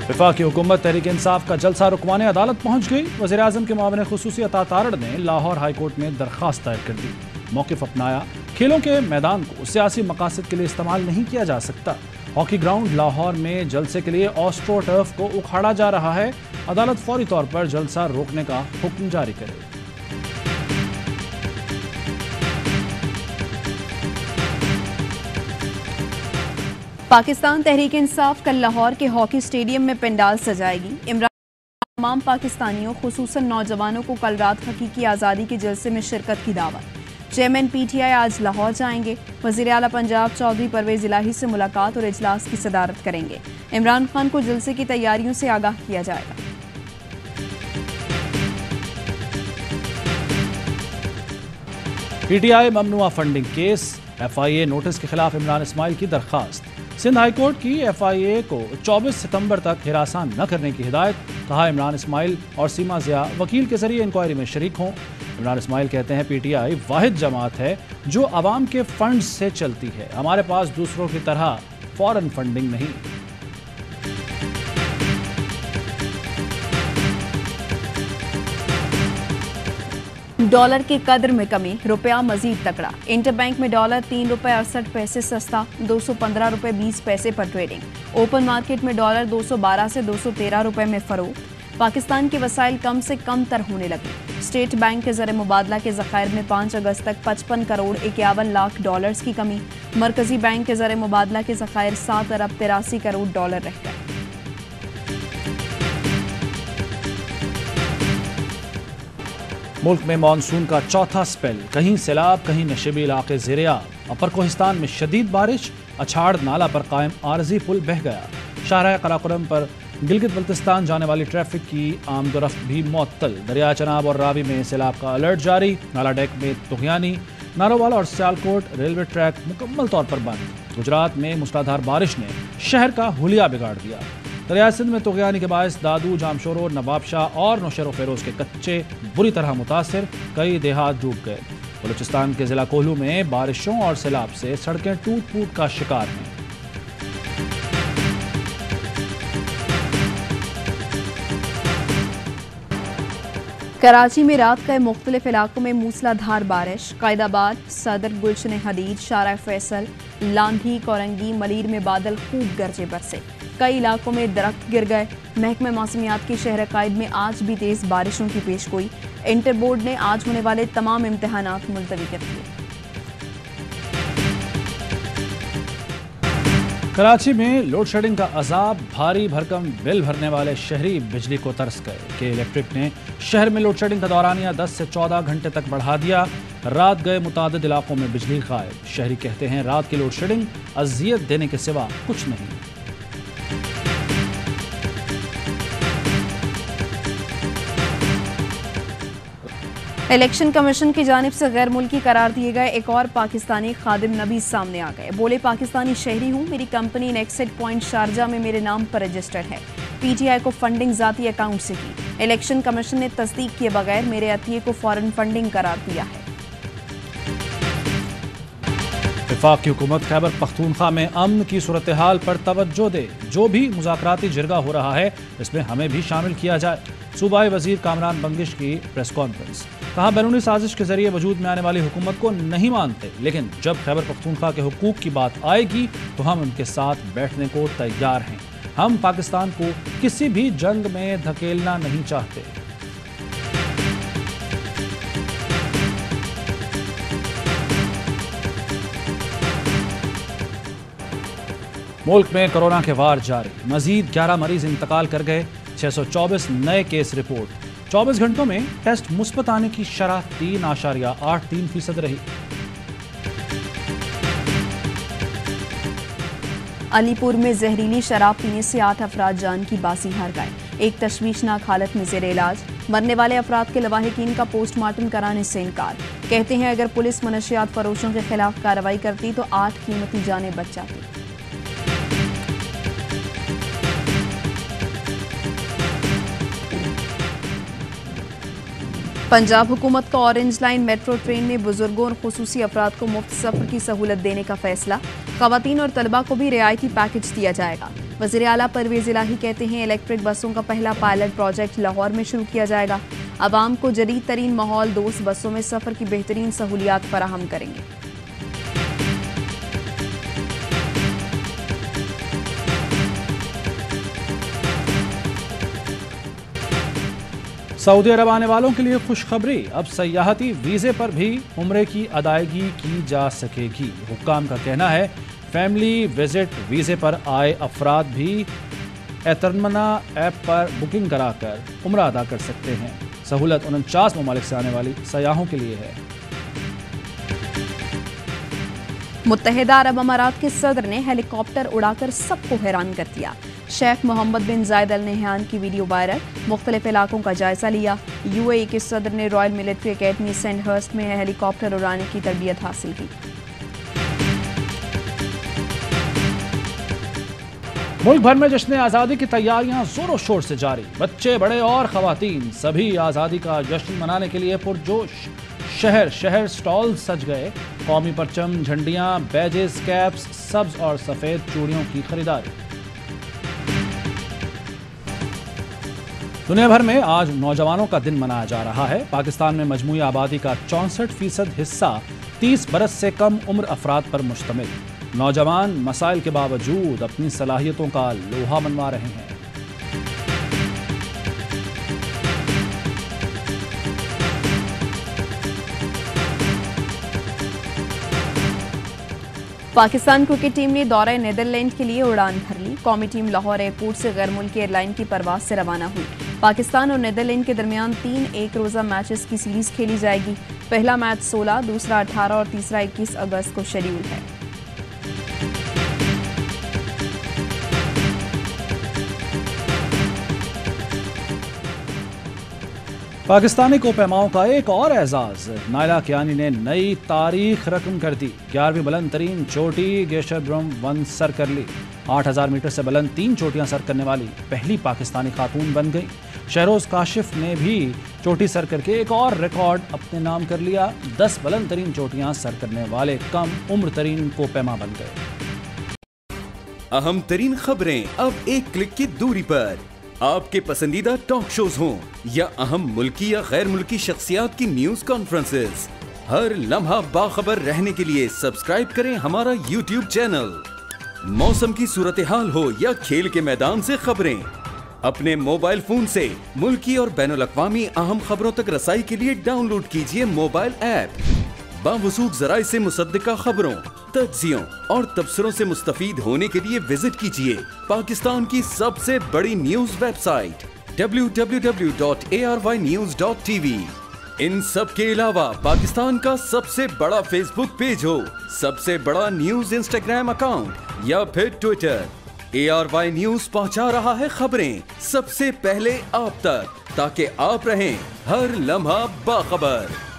वफाकी हुकूमत तहरीक इंसाफ का जलसा रुकवाने अदालत पहुंच गई। वज़ीर-ए-आज़म के मुआविन खुसूसी अता तारड़ ने लाहौर हाईकोर्ट में दरख्वास्त दायर कर दी। मौक़िफ़ अपनाया, खेलों के मैदान को सियासी मकासद के लिए इस्तेमाल नहीं किया जा सकता। हॉकी ग्राउंड लाहौर में जलसे के लिए ऑस्ट्रो टर्फ को उखाड़ा जा रहा है। अदालत फौरी तौर पर जलसा रोकने का हुक्म जारी करे। पाकिस्तान तहरीक इंसाफ कल लाहौर के हॉकी स्टेडियम में पंडाल सजाएगी। इमरान तमाम पाकिस्तानियों खुसूसन नौजवानों को कल रात हकीकी आज़ादी के जलसे में शिरकत की दावत। चेयरमैन PTI आज लाहौर जाएंगे। वज़ीर आला पंजाब चौधरी परवेज इलाही से मुलाकात और इजलास की सदारत करेंगे। इमरान खान को जलसे की तैयारियों से आगाह किया जाएगा। PTI ममनुआ फंडिंग केस, FIA नोटिस के खिलाफ इमरान इस्माइल की दरखास्त। सिंध हाईकोर्ट की FIA को 24 सितंबर तक हिरासा न करने की हिदायत। कहा इमरान इस्माइल और सीमा ज़िया वकील के जरिए इंक्वायरी में शरीक हों। इमरान इस्माइल कहते हैं PTI वाहिद जमात है जो आवाम के फंड से चलती है। हमारे पास दूसरों की तरह फॉरेन फंडिंग नहीं। डॉलर की कदर में कमी, रुपया मजीद तकड़ा। इंटरबैंक में डॉलर ₹3.68 सस्ता, 215 रुपये 20 पैसे पर ट्रेडिंग। ओपन मार्केट में डॉलर 212 से 213 रुपये में फरोख्त। पाकिस्तान के वसाइल कम से कम तर होने लगे। स्टेट बैंक के ज़र मुबादला के ज़खायर में 5 अगस्त तक 55 करोड़ 51 लाख डॉलर्स की कमी। मरकजी बैंक के ज़र मुबादला के ज़खायर 7 अरब 83 करोड़ डॉलर रह गए। मुल्क में मानसून का चौथा स्पेल, कहीं सैलाब कहीं नशेबी इलाके ज़ेर-ए-आब। अपर कोहिस्तान में शदीद बारिश, अछाड़ नाला पर कायम आरजी पुल बह गया। शाहराह कराकोरम पर गिलगित बल्तिस्तान जाने वाली ट्रैफिक की आमदोरफ्त भी मुअत्तल। दरिया चनाब और रावी में सैलाब का अलर्ट जारी। नाला डेक में तुगयानी, नारोवाला और सियालकोट रेलवे ट्रैक मुकम्मल तौर पर बंद। गुजरात में मूसलाधार बारिश ने शहर का हुलिया बिगाड़ दिया। दरिया सिंध में तुगयानी के बायस दादू, जामशोरो, नवाबशाह और नौशेरो फेरोज के कच्चे बुरी तरह मुतासिर, कई देहात डूब गए। बलूचिस्तान के जिला कोहलू में बारिशों और सैलाब से सड़कें टूट फूट का शिकार हैं। कराची में रात के मुख्तलिफ इलाकों में मूसलाधार बारिश। कायदाबाद, सदर, गुलशन हदीद, शारा फैसल, लांधी, कोरंगी, मलीर में बादल खूब गरजे बरसे। कई इलाकों में दरख्त गिर गए। महकमे मौसमियात की शहर कायद में आज भी तेज बारिशों की पेशगोई। इंटर बोर्ड ने आज होने वाले तमाम इम्तिहानात मुलतवी कर दिए। कराची में लोड शेडिंग का अजाब, भारी भरकम बिल भरने वाले शहरी बिजली को तरस गए कि इलेक्ट्रिक ने शहर में लोड शेडिंग का दौरानिया 10 से 14 घंटे तक बढ़ा दिया। रात गए मुतादिद इलाकों में बिजली गायब। शहरी कहते हैं रात की लोड शेडिंग अजियत देने के सिवा कुछ नहीं। इलेक्शन कमीशन की जानिब से गैर मुल्की करार दिए गए एक और पाकिस्तानी खादिम नबी सामने आ गए। बोले, पाकिस्तानी शहरी हूँ, मेरी कंपनी नेक्सेट पॉइंट शारजा में मेरे नाम पर रजिस्टर्ड है। PTI को फंडिंग जाती अकाउंट से की। इलेक्शन कमीशन ने तस्दीक किए बगैर मेरे अतिये को फॉरेन फंडिंग करार दिया है। वफाक की हुकूमत खैबर पख्तूनख्वा में अमन की सूरत हाल पर तवज्जो दे। जो भी मुज़ाकराती जिरगा हो रहा है इसमें हमें भी शामिल किया जाए। सूबाई वजीर कामरान बंगिश की प्रेस कॉन्फ्रेंस। कहा, बैरूनी साजिश के जरिए वजूद में आने वाली हुकूमत को नहीं मानते, लेकिन जब खैबर पख्तूनख्वा के हुकूक की बात आएगी तो हम उनके साथ बैठने को तैयार हैं। हम पाकिस्तान को किसी भी जंग में धकेलना नहीं चाहते। मुल्क में कोरोना के वार जारी। मजीद 11 मरीज इंतकाल कर गए। 624 नए केस रिपोर्ट। 24 घंटों में टेस्ट मुस्बत आने की शरह 3.83% रही। अलीपुर में जहरीली शराब पीने से 8 अफराद जान की बाजी हार गए। एक तशवीशनाक हालत में जेर इलाज। मरने वाले अफराद के लवाहिकीन का पोस्टमार्टम कराने से इनकार। कहते हैं अगर पुलिस मनशियात फरोशों के खिलाफ कार्रवाई करती तो 8 कीमती जानें बच जाती। पंजाब हुकूमत का ऑरेंज लाइन मेट्रो ट्रेन में बुजुर्गों और खुसूसी अफराद को मुफ्त सफर की सहूलत देने का फैसला। खवातीन और तलबा को भी रियायती पैकेज दिया जाएगा। वज़ीर आला परवेज इलाही कहते हैं इलेक्ट्रिक बसों का पहला पायलट प्रोजेक्ट लाहौर में शुरू किया जाएगा। आवाम को जदीद तरीन माहौल दोस्त बसों में सफ़र की बेहतरीन सहूलियात फराहम करेंगे। सऊदी अरब आने वालों के लिए खुशखबरी, अब सयाहती वीज़े पर भी उम्रे की अदायगी की जा सकेगी। हुक्काम का कहना है फैमिली विजिट वीज़े पर आए अफराद भी एतरमना ऐप पर बुकिंग कराकर उम्रा अदा कर सकते हैं। सहूलत 49 ममालिक से आने वाली सयाहों के लिए है। मुत्तहिदा अरब अमारात के सदर ने हेलीकॉप्टर उड़ाकर सबको हैरान कर दिया। शेख मोहम्मद बिन जायद अल नहयान की वीडियो वायरल, मुख्तलिफ इलाकों का जायजा लिया। UAE के सदर ने रॉयल मिलिट्री अकेडमी सेंडहर्स्ट में हेलीकॉप्टर उड़ाने की तरबियत हासिल की। मुल्क भर में जश्न आज़ादी की तैयारियां जोरों शोर से जारी। बच्चे, बड़े और खवातीन सभी आज़ादी का जश्न मनाने के लिए पुरजोश। शहर शहर स्टॉल सज गए। कौमी परचम, झंडियां, बैजेस, कैप्स, सब्ज और सफेद चूड़ियों की खरीदारी। दुनिया भर में आज नौजवानों का दिन मनाया जा रहा है। पाकिस्तान में मजमूई आबादी का 64% हिस्सा 30 बरस से कम उम्र अफराद पर मुश्तमिल। नौजवान मसाइल के बावजूद अपनी सलाहियतों का लोहा मनवा रहे हैं। पाकिस्तान क्रिकेट टीम ने दौरे नीदरलैंड के लिए उड़ान भर ली। कौमी टीम लाहौर एयरपोर्ट से गैर मुल्की एयरलाइन की परवाज से रवाना हुई। पाकिस्तान और नीदरलैंड के दरमियान 3 एक रोज़ा मैचेस की सीरीज खेली जाएगी। पहला मैच 16, दूसरा 18 और तीसरा 21 अगस्त को शेड्यूल है। पाकिस्तानी कोपेमाओं का एक और एजाज, नायला कियानी ने नई तारीख रकम कर दी। 11वीं बुलंद तरीन चोटी गेशरब्रम 1 सर कर ली। 8000 मीटर से बुलंद 3 चोटियां सर करने वाली पहली पाकिस्तानी खातून बन गई। शहरोज काशिफ ने भी चोटी सर करके एक और रिकॉर्ड अपने नाम कर लिया। 10 बुलंद तरीन चोटियां सर करने वाले कम उम्र तरीन कोपेमा बन गए। अहम तरीन खबरें अब एक क्लिक की दूरी पर। आपके पसंदीदा टॉक शोज हों या अहम मुल्की या गैर मुल्की शख्सियात की न्यूज कॉन्फ्रेंसेस, हर लम्हा बाखबर रहने के लिए सब्सक्राइब करें हमारा YouTube चैनल। मौसम की सूरत हाल हो या खेल के मैदान से खबरें, अपने मोबाइल फोन से मुल्की और बैनुल अक़वामी अहम खबरों तक रसाई के लिए डाउनलोड कीजिए मोबाइल ऐप। बावसूख ज़राए से मुसद्दिका खबरों, तज्ज़ियों और तबसरों से मुस्तफीद होने के लिए विजिट कीजिए पाकिस्तान की सबसे बड़ी न्यूज वेबसाइट www.arYnews.tv। इन सब के अलावा पाकिस्तान का सबसे बड़ा फेसबुक पेज हो, सबसे बड़ा न्यूज इंस्टाग्राम अकाउंट या फिर ट्विटर, ARY न्यूज पहुंचा रहा है खबरें सबसे पहले आप तक, ताकि आप रहें हर लम्हा बाखबर।